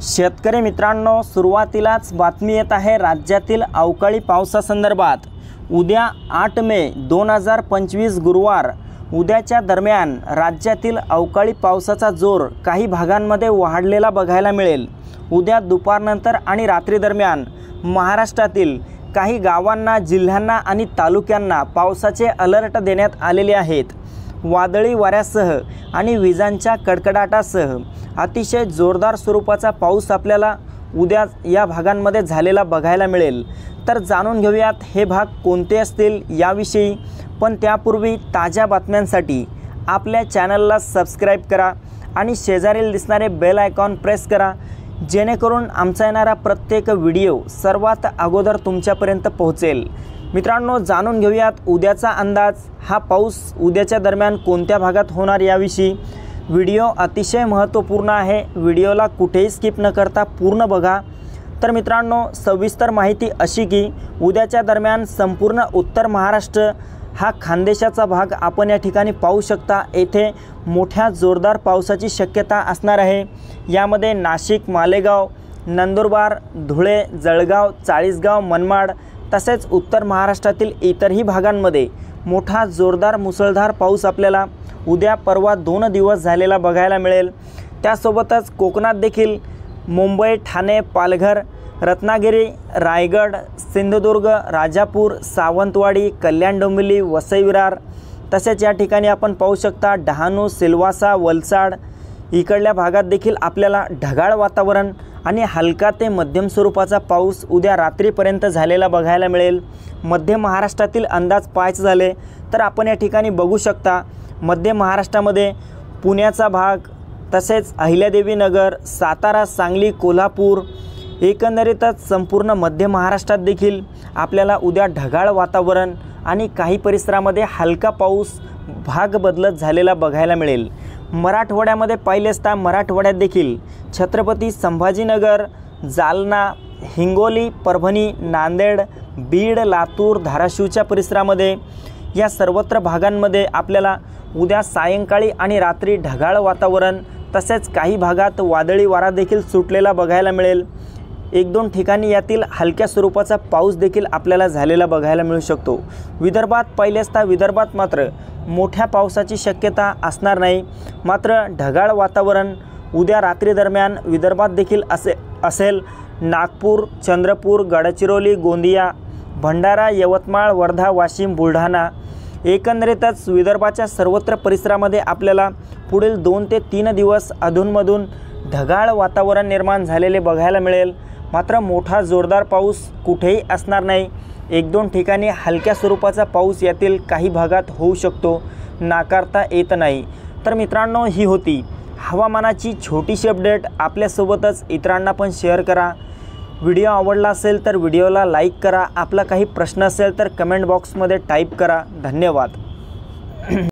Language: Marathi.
शेतकरी मित्रांनो, सुरुवातीलाच बातमी येत आहे राज्यातील अवकाळी पावसासंदर्भात। उद्या 8 मे 2025 गुरुवार उद्याच्या दरम्यान राज्यातील अवकाळी पावसाचा जोर काही भागांमध्ये वाढलेला बघायला मिळेल। उद्या दुपारनंतर आणि रात्री दरम्यान महाराष्ट्रातील काही गावांना, जिल्ह्यांना आणि तालुक्यांना पावसाचे अलर्ट देण्यात आलेले आहेत। वादळी वाऱ्यासह आणि विजांच्या कडकडाटासह अतिशय जोरदार स्वरूपाचा पाऊस आपल्याला उद्या या भागांमध्ये झालेला बघायला मिळेल। तर जाणून घेऊयात हे भाग कोणते असतील याविषयी, पण त्यापूर्वी ताज्या बातम्यांसाठी आपल्या चॅनलला सबस्क्राइब करा आणि शेजारील दिसणारे बेल आयकॉन प्रेस करा, जेणेकरून आमचा येणारा प्रत्येक व्हिडिओ सर्वात अगोदर तुमच्यापर्यंत पोहोचेल। मित्रांनो, जाणून घेऊयात उद्याचा अंदाज। हा पाऊस उद्याच्या दरम्यान कोणत्या भागात होणार याविषयी व्हिडिओ अतिशय महत्त्वपूर्ण आहे। व्हिडिओला कुठेही स्किप न करता पूर्ण बघा। तर मित्रांनो, सविस्तर माहिती अशी की उद्याच्या दरम्यान संपूर्ण उत्तर महाराष्ट्र हा खानदेशाचा भाग आपण या ठिकाणी पाहू शकता। येथे मोठ्या जोरदार पावसाची शक्यता असणार आहे। यामध्ये नाशिक, मालेगाव, नंदुरबार, धुळे, जळगाव, चाळीसगाव, मनमाड तसेच उत्तर महाराष्ट्रातील इतरही भागांमध्ये मोठा जोरदार मुसळधार पाऊस आपल्याला उद्या परवा 2 दिवस झालेला बघायला मिळेल। त्यासोबतच कोकणात देखील मुंबई, ठाणे, पालघर, रत्नागिरी, रायगड, सिंधुदुर्ग, राजापूर, सावंतवाडी, कल्याण डोंबिवली, वसई विरार तसेच या ठिकाणी आपण पाहू शकता डहाणू, सिल्वासा, वलसाड इकडल्या भागात देखील आपल्याला ढगाळ वातावरण आणि हलका ते मध्यम स्वरूपाचा पाऊस उद्या रात्रीपर्यंत झालेला बघायला मिळेल। मध्य महाराष्ट्रातील अंदाज पाहायचे झाले तर आपण या ठिकाणी बघू शकता मध्य महाराष्ट्रामध्ये पुण्याचा भाग तसेच अहिल्यादेवी नगर, सातारा, सांगली, कोल्हापूर एकंदरीतच संपूर्ण मध्य महाराष्ट्रात देखील आपल्याला उद्या ढगाळ वातावरण आणि काही परिसरामध्ये हलका पाऊस भाग बदलत झालेला बघायला मिळेल। मराठवाड्यामध्ये पाहिले असता मराठवाड्यात देखील छत्रपती संभाजीनगर, जालना, हिंगोली, परभणी, नांदेड, बीड, लातूर, धाराशिवच्या परिसरामध्ये या सर्वत्र भागांमध्ये आपल्याला उद्या सायंकाळी आणि रात्री ढगाळ वातावरण तसेच काही भागात वादळी वारा देखील सुटलेला बघायला मिळेल। 1-2 ठिकाणी यातील हलक्या स्वरूपाचा पाऊस देखील आपल्याला झालेला बघायला मिळू शकतो। विदर्भात पाहिले असता विदर्भात मात्र मोठ्या पावसाची शक्यता असणार नाही, मात्र ढगाळ वातावरण उद्या रात्री दरम्यान विदर्भात देखील असेल। नागपूर, चंद्रपूर, गडचिरोली, गोंदिया, भंडारा, यवतमाळ, वर्धा, वाशिम, बुलढाणा एकंदरीतच विदर्भाच्या सर्वत्र परिसरामध्ये आपल्याला पुढील 2 ते 3 दिवस अधूनमधून ढगाळ वातावरण निर्माण झालेले बघायला मिळेल। मात्र मोठा जोरदार पाऊस कुठेही असणार नाही। 1-2 ठिकाणी हलक्या स्वरूपाचा पाऊस यातील काही भागात होऊ शकतो, नाकारता येत नाही। तर मित्रांनो, ही होती हवामानाची छोटीशी अपडेट। आपल्यासोबतच इतरांना पण शेअर करा। व्हिडिओ आवडला असेल तर व्हिडिओला लाईक करा। आपला काही प्रश्न असेल तर कमेंट बॉक्समध्ये टाईप करा। धन्यवाद।